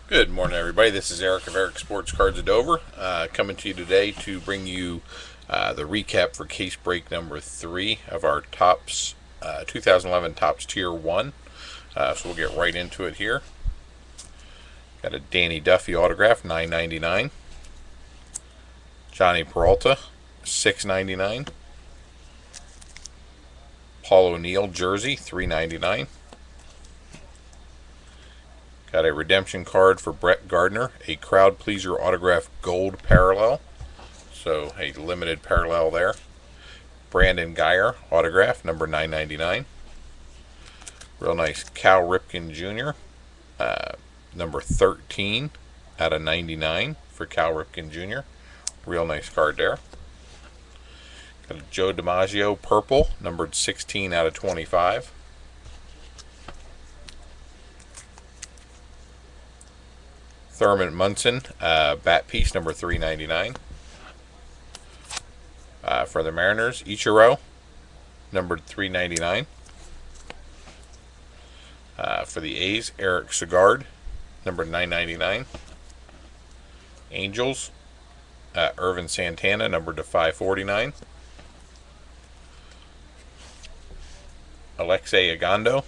Good morning, everybody. This is Eric of Eric Sports Cards of Dover, coming to you today to bring you the recap for case break number 3 of our Topps 2011 Topps Tier 1. So we'll get right into it here. Got a Danny Duffy autograph, $9.99. Johnny Peralta, $6.99. Paul O'Neill jersey, $3.99. Got a redemption card for Brett Gardner, a crowd pleaser autograph gold parallel. So a limited parallel there. Brandon Guyer autograph, number 999. Real nice Cal Ripken Jr., number 13 out of 99 for Cal Ripken Jr. Real nice card there. Got a Joe DiMaggio purple, numbered 16 out of 25. Thurman Munson, bat piece, number 399. For the Mariners, Ichiro, numbered 399. For the A's, Eric Segard, number 999. Angels, Irvin Santana, numbered to 549. Alexei Agando,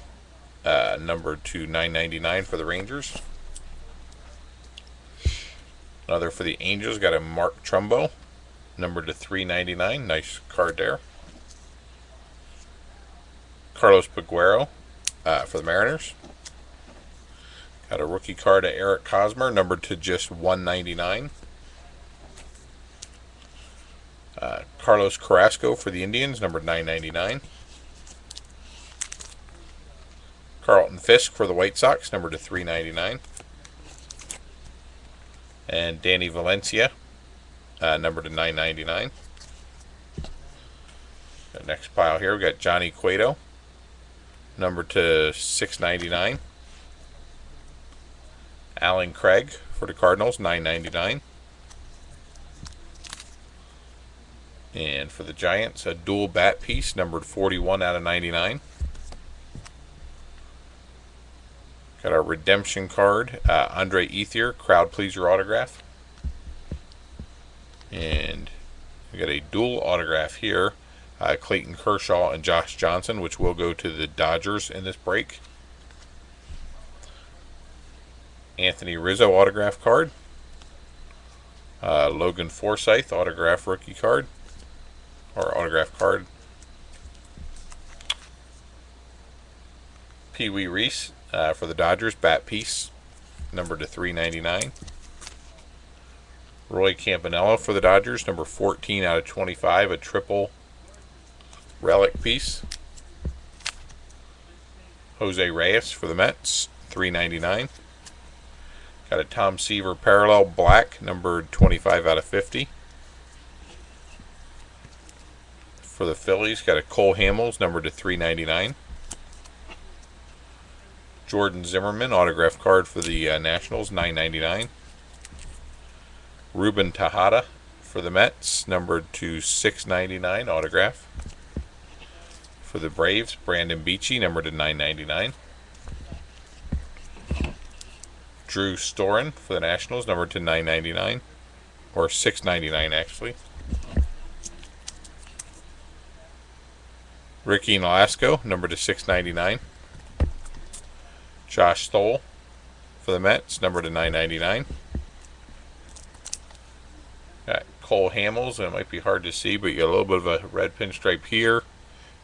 numbered to 999 for the Rangers. Another for the Angels, got a Mark Trumbo, numbered to 399. Nice card there. Carlos Peguero for the Mariners. Got a rookie card of Eric Hosmer, numbered to just 199. Carlos Carrasco for the Indians, numbered 999. Carlton Fisk for the White Sox, numbered to 399. And Danny Valencia, numbered to 999. The next pile here, we got Johnny Cueto, numbered to 699. Alan Craig for the Cardinals, 999. And for the Giants, a dual bat piece, numbered 41 out of 99. Got our redemption card, Andre Ethier, crowd pleaser autograph. And we got a dual autograph here, Clayton Kershaw and Josh Johnson, which will go to the Dodgers in this break. Anthony Rizzo autograph card. Logan Forsythe autograph rookie card, or autograph card. Pee Wee Reese for the Dodgers, bat piece, numbered to 399. Roy Campanella for the Dodgers, number 14 out of 25, a triple relic piece. Jose Reyes for the Mets, 399. Got a Tom Seaver parallel black, numbered 25 out of 50. For the Phillies, got a Cole Hamels, numbered to 399. Jordan Zimmerman autograph card for the Nationals, 999. Ruben Tejada for the Mets, numbered to 699 autograph. For the Braves, Brandon Beachy, numbered to 999. Drew Storen for the Nationals, numbered to 999, or 699 actually. Ricky Nolasco, numbered to 699. Josh Stoll for the Mets, numbered to 999. Got Cole Hamels, and it might be hard to see, but you got a little bit of a red pinstripe here,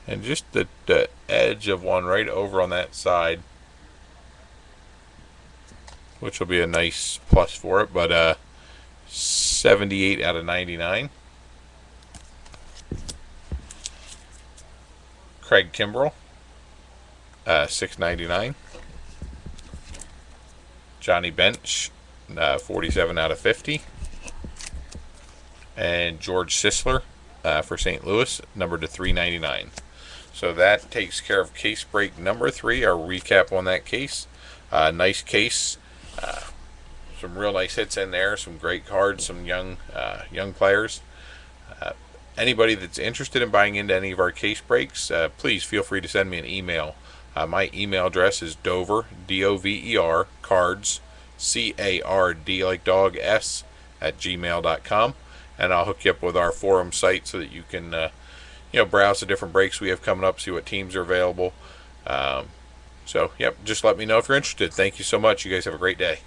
and just the edge of one right over on that side, which will be a nice plus for it, but 78 out of 99. Craig Kimbrell, 699. Johnny Bench, 47 out of 50. And George Sisler for St. Louis, numbered to 399. So that takes care of case break number 3, our recap on that case. Nice case. Some real nice hits in there, some great cards, some young players. Anybody that's interested in buying into any of our case breaks, please feel free to send me an email. My email address is Dover, Dover, cards, CARD like dog S at gmail.com, and I'll hook you up with our forum site so that you can browse the different breaks we have coming up, see what teams are available. So, yep, just let me know if you're interested. Thank you so much. You guys have a great day.